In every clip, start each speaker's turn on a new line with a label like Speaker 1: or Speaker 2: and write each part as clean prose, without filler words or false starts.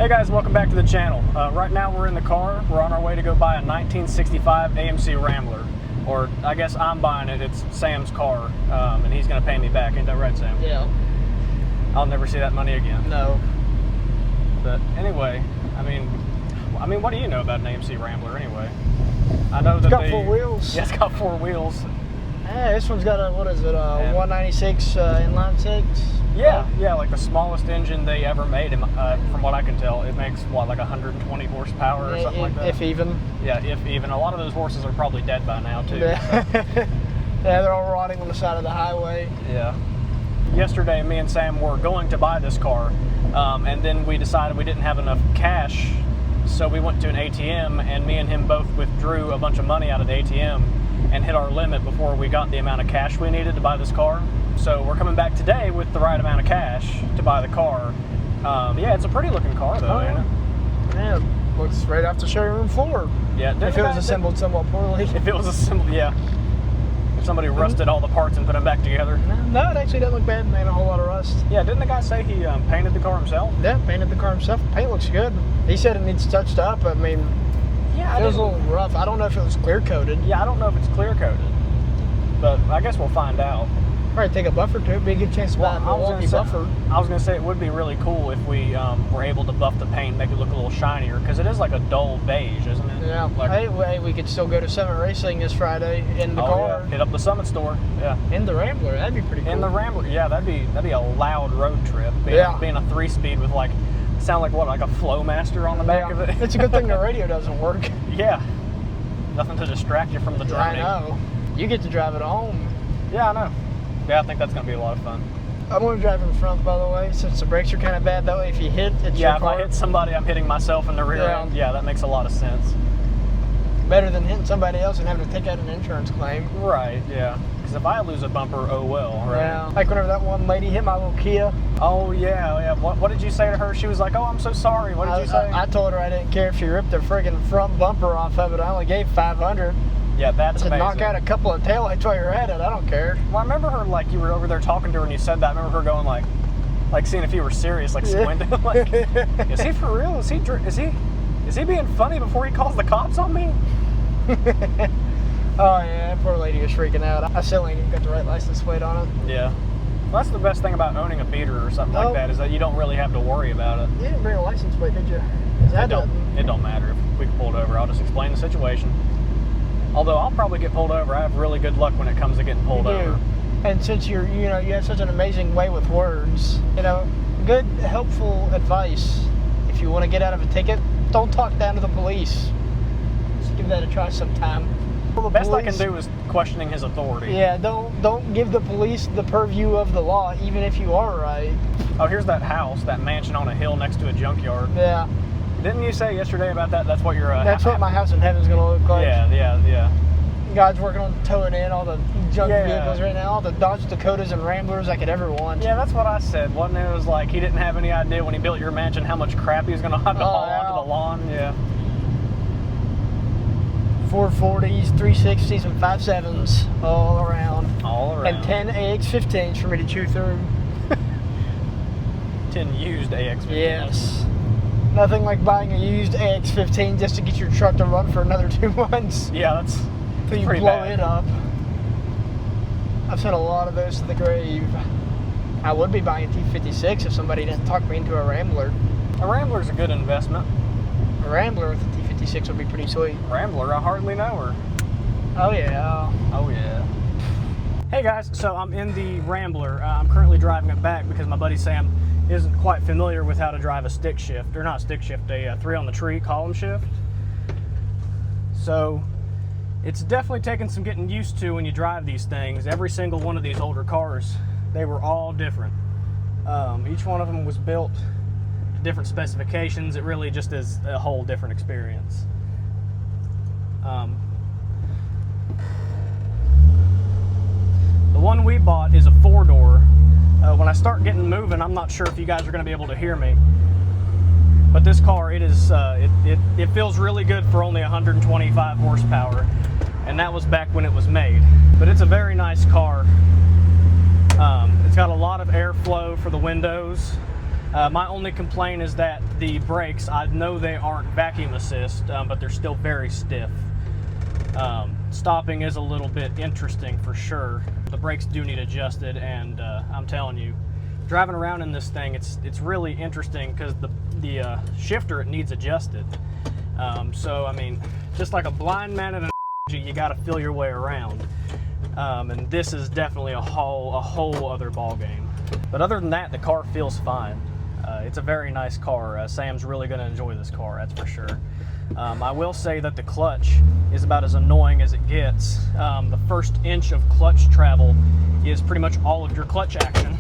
Speaker 1: Hey guys, welcome back to the channel. Right now we're in the car. We're on our way to go buy a 1965 AMC Rambler. Or I guess I'm buying it. It's Sam's car, and he's going to pay me back. Ain't that right, Sam?
Speaker 2: Yeah.
Speaker 1: I'll never see that money again.
Speaker 2: No.
Speaker 1: But anyway, I mean, what do you know about an AMC Rambler anyway? I know that
Speaker 2: it's got 4 wheels.
Speaker 1: Yeah, it's got 4 wheels.
Speaker 2: Yeah, this one's got a, what is it, a 196 inline 6?
Speaker 1: Yeah, yeah, like the smallest engine they ever made, from what I can tell. It makes, what, like 120 horsepower or something like that?
Speaker 2: If even.
Speaker 1: Yeah, if even. A lot of those horses are probably dead by now, too.
Speaker 2: Yeah,
Speaker 1: So.
Speaker 2: yeah, they're all rotting on the side of the highway.
Speaker 1: Yeah. Yesterday, me and Sam were going to buy this car, and then we decided we didn't have enough cash, so we went to an ATM, and me and him both withdrew a bunch of money out of the ATM and hit our limit before we got the amount of cash we needed to buy this car. So we're coming back today with the right amount of cash to buy the car. Yeah, it's a pretty looking car though, ain't it?
Speaker 2: Yeah, looks right off the showroom floor.
Speaker 1: Yeah,
Speaker 2: if it was assembled somewhat poorly.
Speaker 1: If it was assembled, yeah. If somebody rusted all the parts and put them back together.
Speaker 2: No, it actually doesn't look bad. Ain't a whole lot of rust.
Speaker 1: Yeah, didn't the guy say he painted the car himself?
Speaker 2: Yeah, painted the car himself. The paint looks good. He said it needs touched up. I mean,
Speaker 1: yeah,
Speaker 2: it was a little rough. I don't know if it was clear coated.
Speaker 1: Yeah, I don't know if it's clear coated, but I guess we'll find out.
Speaker 2: Probably take a buffer to it. Be a good chance to buy a Milwaukee buffer.
Speaker 1: I was going to say it would be really cool if we were able to buff the paint, make it look a little shinier, because it is like a dull beige, isn't it?
Speaker 2: Yeah.
Speaker 1: Like,
Speaker 2: hey, we could still go to Summit Racing this Friday in the car.
Speaker 1: Yeah. Hit up the Summit store. Yeah.
Speaker 2: In the Rambler, that'd be pretty cool.
Speaker 1: In the Rambler, yeah, that'd be a loud road trip. Being a 3-speed with sound like what, like a Flowmaster on the back of it.
Speaker 2: It's a good thing the radio doesn't work.
Speaker 1: Yeah. Nothing to distract you from the driving.
Speaker 2: I know. You get to drive it home.
Speaker 1: Yeah, I know. Yeah, I think that's going to be a lot of fun.
Speaker 2: I'm going to drive in front, by the way, since the brakes are kind of bad. That way, if you hit, it's your car.
Speaker 1: Yeah, if I hit somebody, I'm hitting myself in the rear end. Yeah, that makes a lot of sense.
Speaker 2: Better than hitting somebody else and having to take out an insurance claim.
Speaker 1: Right, yeah. Because if I lose a bumper, oh well, right?
Speaker 2: Yeah. Like whenever that one lady hit my little Kia.
Speaker 1: Oh, yeah, yeah. What did you say to her? She was like, oh, I'm so sorry. What did you say?
Speaker 2: I told her I didn't care if she ripped the friggin' front bumper off of it. I only gave $500.
Speaker 1: Yeah, that's amazing.
Speaker 2: Knock out a couple of taillights while you're at it. I don't care.
Speaker 1: Well, I remember her, like, you were over there talking to her and you said that. I remember her going, like seeing if you were serious, like squinting. Like, is he for real? Is he being funny before he calls the cops on me?
Speaker 2: Oh, yeah, that poor lady was freaking out. I still ain't even got the right license plate on it.
Speaker 1: Yeah. Well, that's the best thing about owning a beater or something like that, is that you don't really have to worry about it.
Speaker 2: You didn't bring a license plate, did you?
Speaker 1: It don't matter if we get pulled over. I'll just explain the situation. Although I'll probably get pulled over. I have really good luck when it comes to getting pulled over.
Speaker 2: And since you have such an amazing way with words, good, helpful advice. If you want to get out of a ticket, don't talk down to the police. Just give that a try sometime.
Speaker 1: The best I can do is questioning his authority.
Speaker 2: Yeah, don't give the police the purview of the law, even if you are right. Oh,
Speaker 1: here's that house, that mansion on a hill next to a junkyard.
Speaker 2: Yeah.
Speaker 1: Didn't you say yesterday about that? That's what your
Speaker 2: that's what my house in heaven's gonna look like.
Speaker 1: Yeah.
Speaker 2: God's working on towing in all the junk vehicles right now, all the Dodge Dakotas and Ramblers I could ever want.
Speaker 1: Yeah, that's what I said. Wasn't it? It was like he didn't have any idea when he built your mansion how much crap he was gonna have to haul onto the lawn. Yeah.
Speaker 2: 440s, 360s, and 57s all around.
Speaker 1: All around.
Speaker 2: And 10 AX15s for me to chew through.
Speaker 1: 10 used AX15s.
Speaker 2: Yes. Nothing like buying a used AX15 just to get your truck to run for another 2 months.
Speaker 1: Yeah, that's
Speaker 2: till you blow it up. I've sent a lot of those to the grave. I would be buying a T56 if somebody didn't talk me into a Rambler.
Speaker 1: A Rambler's a good investment.
Speaker 2: A Rambler with a T56 would be pretty sweet.
Speaker 1: Rambler, I hardly know her.
Speaker 2: Oh yeah.
Speaker 1: Oh yeah. Hey guys, so I'm in the Rambler. I'm currently driving it back because my buddy Sam isn't quite familiar with how to drive a stick shift, or not stick shift, a 3-on-the-tree column shift. So it's definitely taken some getting used to when you drive these things. Every single one of these older cars, they were all different. Each one of them was built to different specifications. It really just is a whole different experience. The one we bought is a 4-door. When I start getting moving, I'm not sure if you guys are going to be able to hear me, but this car, it feels really good for only 125 horsepower, and that was back when it was made. But it's a very nice car. It's got a lot of airflow for the windows. My only complaint is that the brakes, I know they aren't vacuum assist, but they're still very stiff. Stopping is a little bit interesting for sure. The brakes do need adjusted, and I'm telling you, driving around in this thing, it's really interesting because the shifter, it needs adjusted. So I mean, just like a blind man in an you got to feel your way around, and this is definitely a whole other ball game. But other than that, the car feels fine. It's a very nice car. Sam's really going to enjoy this car, that's for sure. I will say that the clutch is about as annoying as it gets. The first inch of clutch travel is pretty much all of your clutch action.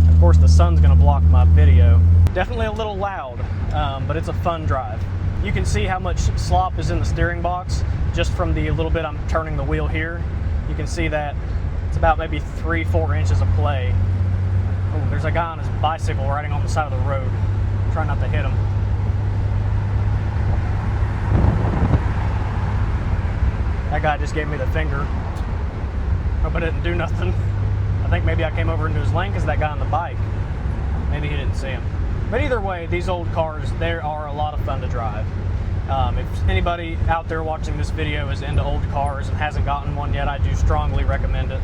Speaker 1: Of course, the sun's going to block my video. Definitely a little loud, but it's a fun drive. You can see how much slop is in the steering box just from the little bit I'm turning the wheel here. You can see that it's about maybe 3-4 inches of play. Oh, there's a guy on his bicycle riding on the side of the road. Try not to hit him. That guy just gave me the finger. Hope I didn't do nothing. I think maybe I came over into his lane because that guy on the bike. Maybe he didn't see him. But either way, these old cars, they are a lot of fun to drive. If anybody out there watching this video is into old cars and hasn't gotten one yet, I do strongly recommend it,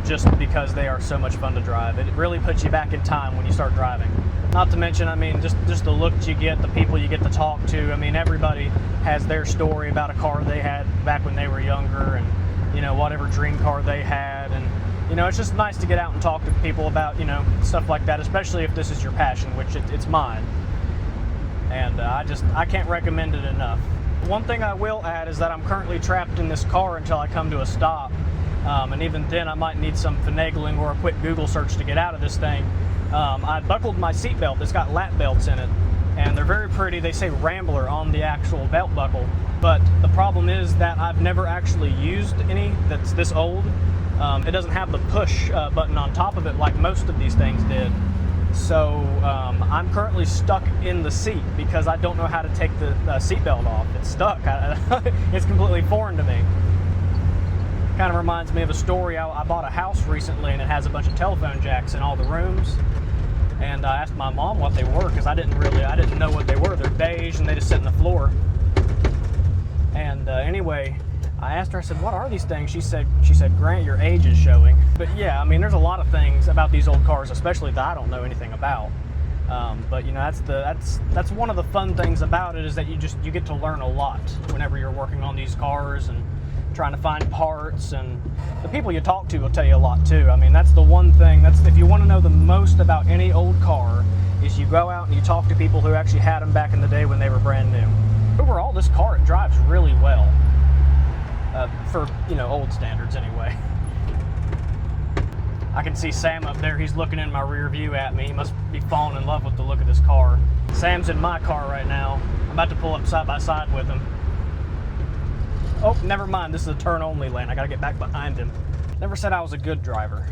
Speaker 1: just because they are so much fun to drive. It really puts you back in time when you start driving. Not to mention, I mean, just the looks you get, the people you get to talk to. I mean, everybody has their story about a car they had back when they were younger, and, you know, whatever dream car they had. And, you know, it's just nice to get out and talk to people about, you know, stuff like that, especially if this is your passion, which it's mine. And I can't recommend it enough. One thing I will add is that I'm currently trapped in this car until I come to a stop. And even then I might need some finagling or a quick Google search to get out of this thing. I buckled my seatbelt. It's got lap belts in it, and they're very pretty. They say Rambler on the actual belt buckle. But the problem is that I've never actually used any that's this old. It doesn't have the push button on top of it like most of these things did. So I'm currently stuck in the seat because I don't know how to take the seatbelt off. It's stuck. It's completely foreign to me. Kind of reminds me of a story. I bought a house recently, and it has a bunch of telephone jacks in all the rooms. And I asked my mom what they were because I didn't know what they were. They're beige and they just sit on the floor. And anyway, I asked her, I said, what are these things? She said, Grant, your age is showing. But yeah, I mean, there's a lot of things about these old cars, especially that I don't know anything about. But you know, that's one of the fun things about it, is that you get to learn a lot whenever you're working on these cars and trying to find parts, and the people you talk to will tell you a lot too. I mean, that's the one thing, if you want to know the most about any old car, is you go out and you talk to people who actually had them back in the day when they were brand new. Overall, this car, it drives really well. For, you know, old standards anyway. I can see Sam up there. He's looking in my rear view at me. He must be falling in love with the look of this car. Sam's in my car right now. I'm about to pull up side by side with him. Oh, never mind. This is a turn only lane. I gotta get back behind him. Never said I was a good driver.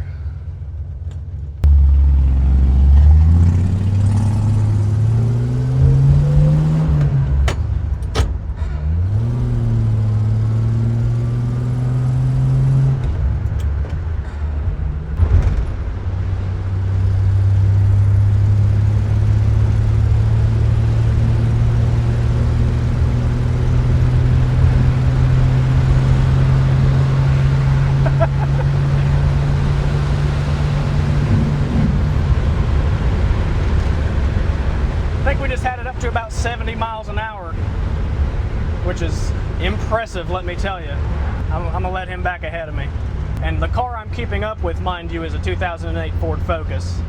Speaker 1: About 70 miles an hour, which is impressive, let me tell you. I'm gonna let him back ahead of me. And the car I'm keeping up with, mind you, is a 2008 Ford Focus.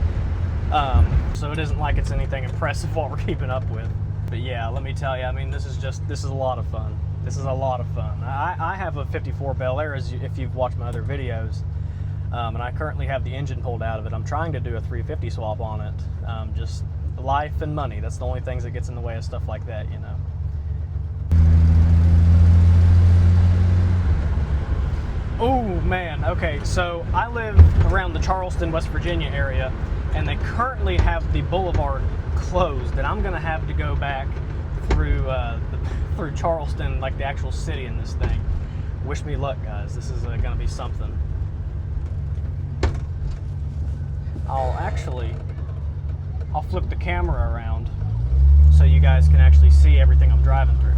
Speaker 1: So it isn't like it's anything impressive what we're keeping up with. But yeah, let me tell you, I mean, this is a lot of fun. This is a lot of fun. I have a 54 Bel Air, if you've watched my other videos. And I currently have the engine pulled out of it. I'm trying to do a 350 swap on it. Just life and money, that's the only things that gets in the way of stuff like that, you know. Oh man, okay, so I live around the Charleston, West Virginia area, and they currently have the boulevard closed, and I'm gonna have to go back through through Charleston, like the actual city in this thing. Wish me luck, guys. This is gonna be something. I'll flip the camera around so you guys can actually see everything I'm driving through.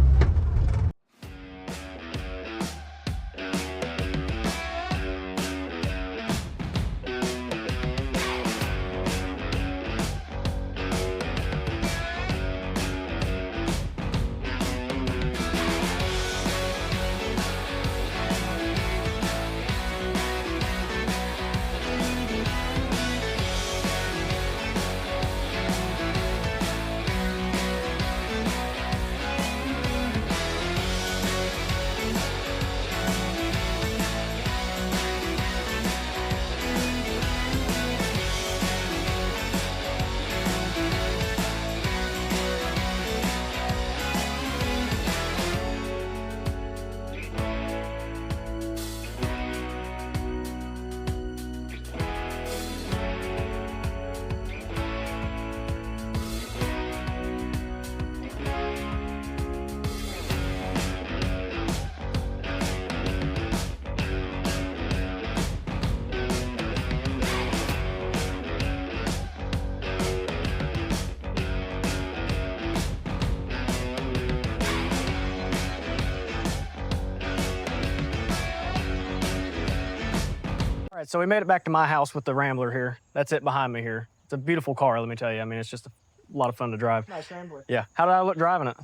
Speaker 1: All right, so we made it back to my house with the Rambler here. That's it behind me here. It's a beautiful car, let me tell you. I mean, it's just a lot of fun to drive.
Speaker 2: Nice Rambler.
Speaker 1: Yeah. How did I look driving it?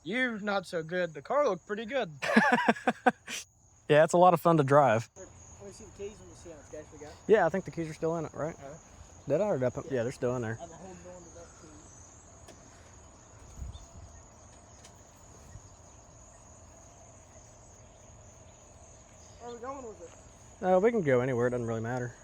Speaker 2: You, not so good. The car looked pretty good.
Speaker 1: Yeah, it's a lot of fun to drive.
Speaker 2: Let me see the keys. Let me see how much gas we got.
Speaker 1: Yeah, I think the keys are still in it, right? Did I or did I put? Yeah, they're still in there.
Speaker 2: I'm holding on to that key. Where are we going with it?
Speaker 1: We can go anywhere. It doesn't really matter.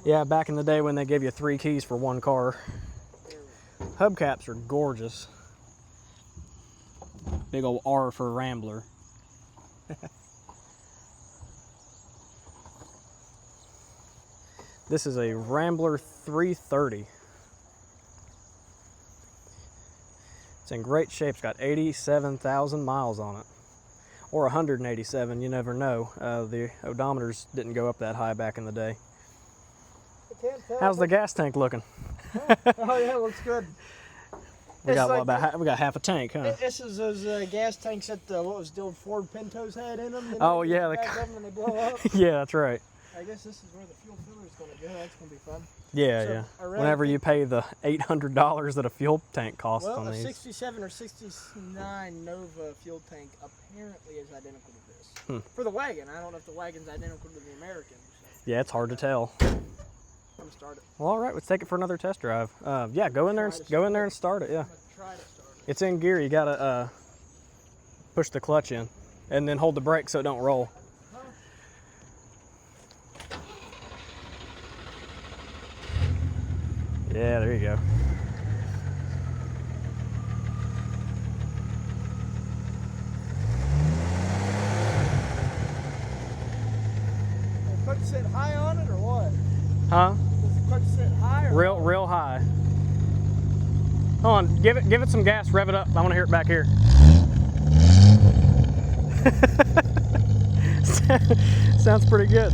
Speaker 1: Yeah, back in the day when they gave you 3 keys for 1 car. Hubcaps are gorgeous. Big old R for Rambler. This is a Rambler 330. It's in great shape. It's got 87,000 miles on it. Or 187, you never know. The odometers didn't go up that high back in the day. How's the gas tank looking?
Speaker 2: Oh yeah, it looks good.
Speaker 1: We got half a tank, huh?
Speaker 2: This is those gas tanks that what was the old Ford Pintos had in them.
Speaker 1: Oh yeah,
Speaker 2: they blow up.
Speaker 1: Yeah, that's right.
Speaker 2: I guess this is where the fuel filler is going to go. That's going to be fun.
Speaker 1: Yeah,
Speaker 2: so,
Speaker 1: yeah. Whenever you pay the $800 that a fuel tank costs on these.
Speaker 2: Well, a 67 or 69 Nova fuel tank apparently is identical to this. For the wagon. I don't know if the wagon's identical to the American. So.
Speaker 1: Yeah, it's hard to tell.
Speaker 2: I'm going to start it.
Speaker 1: Well, all right, let's take it for another test drive. Yeah, go in there and start it. Yeah.
Speaker 2: I'm going to try to start it.
Speaker 1: It's in gear. You got to push the clutch in and then hold the brake so it don't roll. Yeah, there you go.
Speaker 2: Does the clutch sit high on it or what?
Speaker 1: Huh?
Speaker 2: Does the clutch sit high or
Speaker 1: real high. Hold on, give it some gas, rev it up. I want to hear it back here. Sounds pretty good.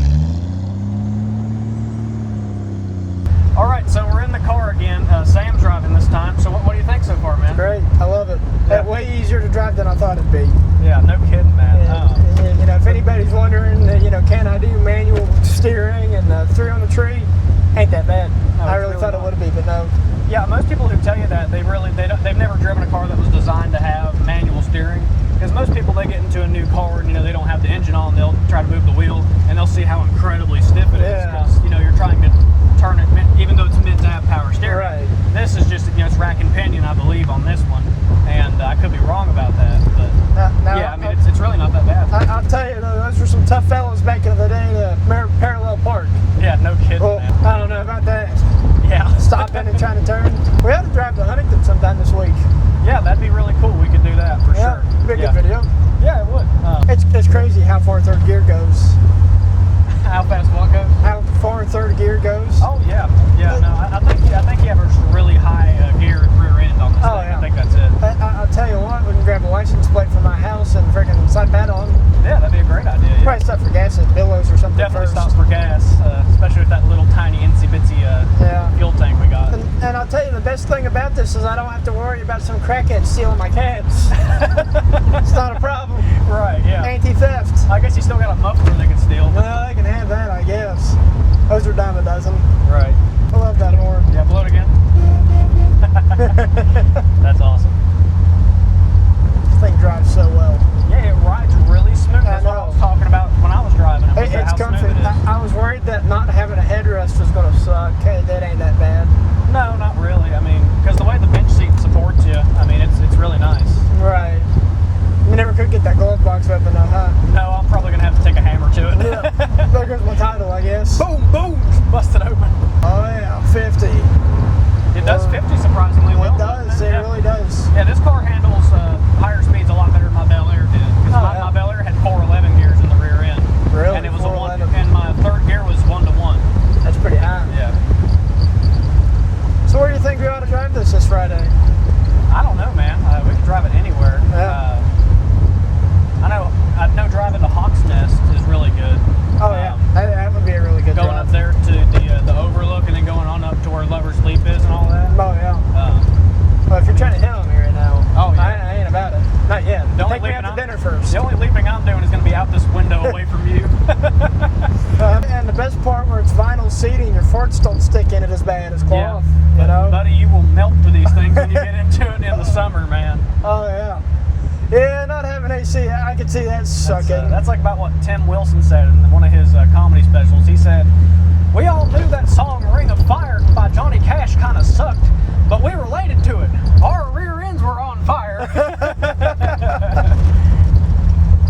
Speaker 1: All right, so we're in the car again. Sam's driving this time. So what do you think so far, man?
Speaker 2: Great, I love it. Yeah. Way easier to drive than I thought it'd be.
Speaker 1: Yeah, no kidding, man.
Speaker 2: And, you know, if anybody's wondering, you know, can I do manual steering and 3 on the tree? Ain't that bad.
Speaker 1: No,
Speaker 2: I really thought it would be, but no.
Speaker 1: Yeah, most people who tell you that they've never driven a car that was designed to have manual steering. Because most people, they get into a new car and, you know, they don't have the engine on, they'll try to move the wheel and they'll see how incredibly stiff it is. Because, you know, you're trying to turn it, even though it's meant to have power steering.
Speaker 2: Right.
Speaker 1: This is just, you know, it's rack and pinion, I believe, on this one. And I could be wrong about that, but yeah, I mean, it's really not that bad.
Speaker 2: I'll tell you, those were some tough fellows back in the day to parallel park.
Speaker 1: Yeah, no kidding,
Speaker 2: well,
Speaker 1: man.
Speaker 2: I don't know about that.
Speaker 1: Yeah.
Speaker 2: Stopping and trying to turn. We ought to drive to Huntington sometime this week.
Speaker 1: Yeah, that'd be really cool. We could do that for sure.
Speaker 2: Be a good video.
Speaker 1: Yeah, it would.
Speaker 2: It's crazy how far third gear goes.
Speaker 1: How fast what goes?
Speaker 2: How far third gear goes.
Speaker 1: Oh yeah, yeah. No, I think you have a really high gear and rear end on this thing.
Speaker 2: Yeah.
Speaker 1: I think that's it.
Speaker 2: I'll tell you what, we can grab a license plate from my house and freaking slap that on.
Speaker 1: Yeah,
Speaker 2: gas at Billows or something.
Speaker 1: Definitely
Speaker 2: first.
Speaker 1: stop for gas, especially with that little tiny insy bitsy fuel tank we got.
Speaker 2: And I'll tell you, the best thing about this is I don't have to worry about some crackhead stealing my cabs. It's not a problem.
Speaker 1: Right, yeah.
Speaker 2: Anti-theft.
Speaker 1: I guess you still got a muffler they can steal.
Speaker 2: Well, they can have that, I guess. Those are dime a dozen.
Speaker 1: Right.
Speaker 2: I love that horn.
Speaker 1: Yeah, blow it again. That's awesome.
Speaker 2: This thing drives so well.
Speaker 1: Yeah, it rides really smooth.
Speaker 2: I
Speaker 1: That's what I
Speaker 2: know.
Speaker 1: was talking about when I was driving it.
Speaker 2: It's
Speaker 1: how
Speaker 2: comfy.
Speaker 1: smooth it is.
Speaker 2: I was worried that not having a headrest was going to suck. Hey, that ain't that bad.
Speaker 1: No, not really. I mean, because the way the bench seat supports you, I mean, it's really nice.
Speaker 2: Right. You never could get that glove box open though, huh?
Speaker 1: No, I'm probably going to have to take a hammer to it.
Speaker 2: Yeah. There goes my title, I guess.
Speaker 1: Boom, boom, busted open.
Speaker 2: Oh yeah, 50.
Speaker 1: It does 50 surprisingly well.
Speaker 2: It does, it really does.
Speaker 1: Yeah, this car handles higher speeds a lot better than my Bel Air did. Because my Bel Air had 411 gears in the rear end.
Speaker 2: Really?
Speaker 1: And it was and my third gear was 1-to-1.
Speaker 2: That's pretty high.
Speaker 1: Yeah.
Speaker 2: So where do you think we ought to drive this Friday?
Speaker 1: I don't know, man. We could drive it anywhere.
Speaker 2: Yeah.
Speaker 1: I know driving to Hawk's Nest is really good.
Speaker 2: Oh yeah, that would be a really good
Speaker 1: going
Speaker 2: drive.
Speaker 1: up there to the overlook and then going on up to where Lover's Leap is and all that.
Speaker 2: Oh yeah. Well, if you're trying to hit on me right now, I ain't about it. Not yet. Take me out to dinner first.
Speaker 1: The only leaping I'm doing is going to be out this window away from you.
Speaker 2: And the best part where it's vinyl seating, your farts don't stick in it as bad as cloth.
Speaker 1: Yeah,
Speaker 2: you know?
Speaker 1: buddy, you will melt through these things when you get into it in the summer, man.
Speaker 2: Oh yeah. Yeah, not having AC, I could see that sucking.
Speaker 1: That's like about what Tim Wilson said in one of his comedy specials. He said, "We all knew that song Ring of Fire by Johnny Cash kind of sucked, but we related to it. Our rear ends were on fire."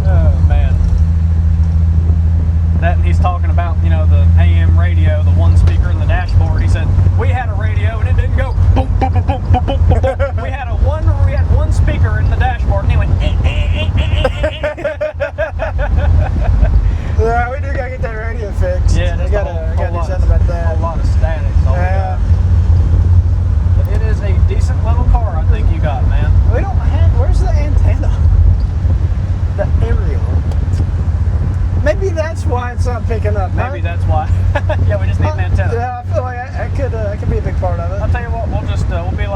Speaker 1: Oh, man. That, and he's talking about, the AM radio, the one speaker in the dashboard. He said, "We had a radio and it didn't go boom, boom, boom, boom, boom, boom, boom, boom. We had one speaker in the dashboard and he went
Speaker 2: Yeah, we do gotta get that radio fixed.
Speaker 1: Yeah,
Speaker 2: we gotta do something about that.
Speaker 1: A whole lot of static.
Speaker 2: Yeah.
Speaker 1: But it is a decent little car, I think you got, man.
Speaker 2: We don't have, where's the antenna? The aerial. Maybe that's why it's not picking up.
Speaker 1: Maybe that's why. Yeah, we just need an antenna.
Speaker 2: Yeah, I feel like that could be a big part of it.
Speaker 1: I'll tell you what, we'll be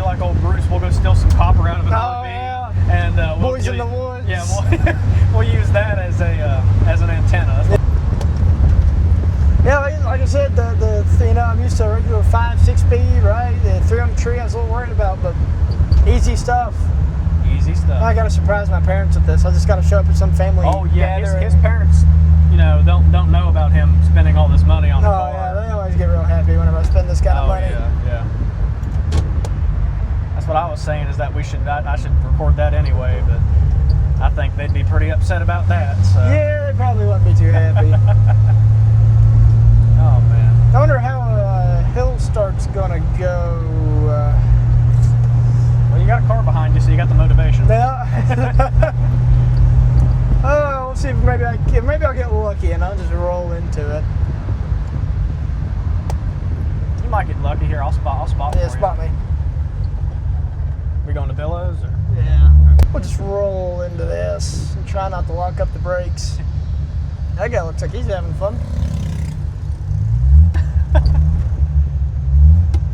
Speaker 1: like old Bruce. We'll go steal some copper out of an RV,
Speaker 2: yeah.
Speaker 1: and
Speaker 2: Boys in the woods.
Speaker 1: Yeah, we'll use that as an antenna.
Speaker 2: Yeah, like I said, I'm used to a regular 5-6 speed, right? The 3 on the tree, I was a little worried about, but easy stuff.
Speaker 1: Easy stuff.
Speaker 2: I gotta surprise my parents with this. I just gotta show up at some family.
Speaker 1: Oh yeah,
Speaker 2: gathering.
Speaker 1: his parents, don't know about him spending all this money on a car.
Speaker 2: Oh yeah, they always get real happy whenever I spend this kind of money.
Speaker 1: Yeah. That's what I was saying, is that I should record that anyway, but I think they'd be pretty upset about that. So.
Speaker 2: Yeah, they probably wouldn't be too happy.
Speaker 1: Oh man.
Speaker 2: I wonder how hill start's gonna go.
Speaker 1: Well, you got a car behind you, so you got the motivation.
Speaker 2: Yeah. Oh, we'll see if maybe I'll get lucky and I'll just roll into it.
Speaker 1: You might get lucky here. I'll spot for
Speaker 2: Yeah,
Speaker 1: you.
Speaker 2: spot me.
Speaker 1: We going to Billows or?
Speaker 2: Yeah. We'll just roll into this and try not to lock up the brakes. That guy looks like he's having fun.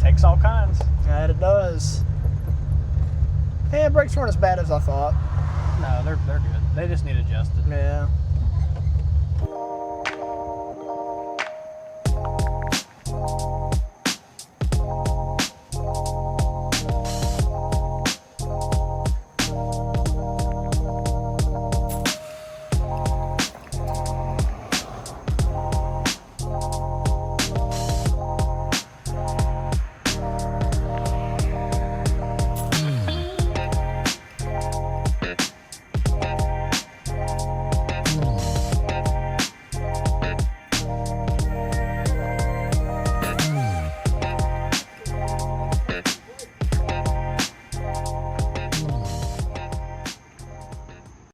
Speaker 1: Takes all kinds.
Speaker 2: That it does. Yeah, brakes weren't as bad as I thought.
Speaker 1: No, they're good. They just need adjusted.
Speaker 2: Yeah.